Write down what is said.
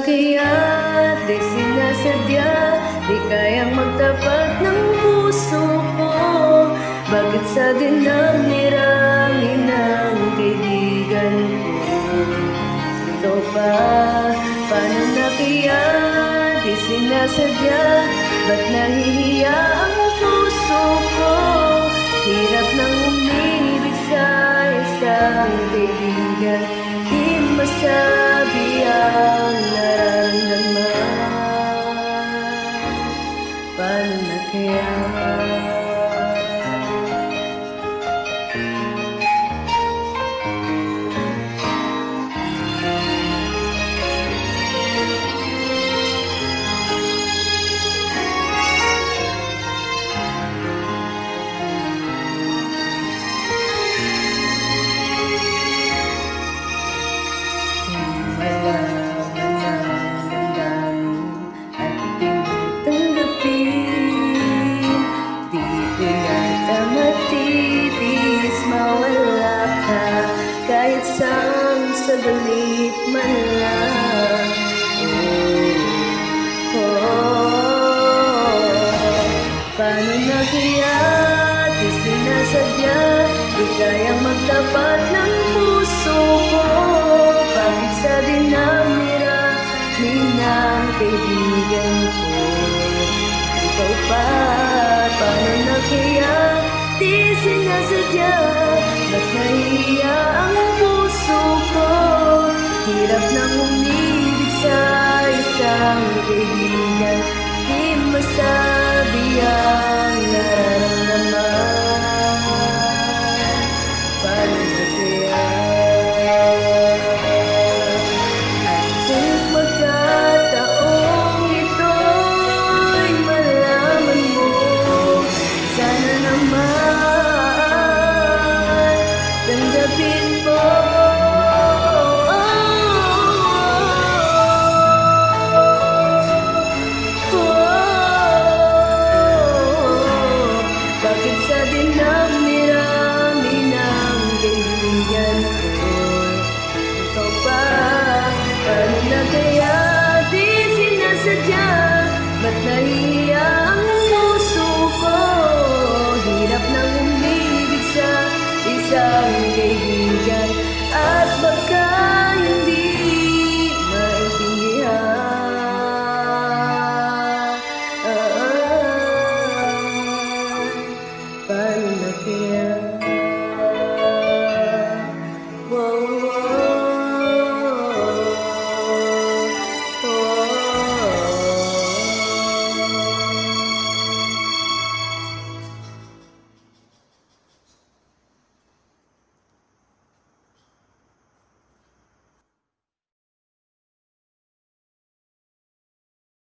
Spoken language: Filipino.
kaya di sinasadya, di kayang magtapat ng puso ko. Bakit sa dinami-rami ng kaibigan ko? Ito pa, paano na kaya di sinasadya, ba't nahihiya ang puso ko? Hirap nang umibig sa isang kaibigan, di masabi ang nararamdaman. Paano na kaya? Kahit sang saglit man lang. Paano na kaya di sinasadya, di kayang magtapat ng puso ko? Bakit sa dinami-rami ng kaibigan ko? Ikaw pa, paano na kaya di sinasadya, ba't nahihiya ang puso ko? Hirap nang umibig sa isang kaibigan, di masabi ang nararamdaman. Paano na kaya? At kung magkataong ito'y malaman mo, sana naman tanggapin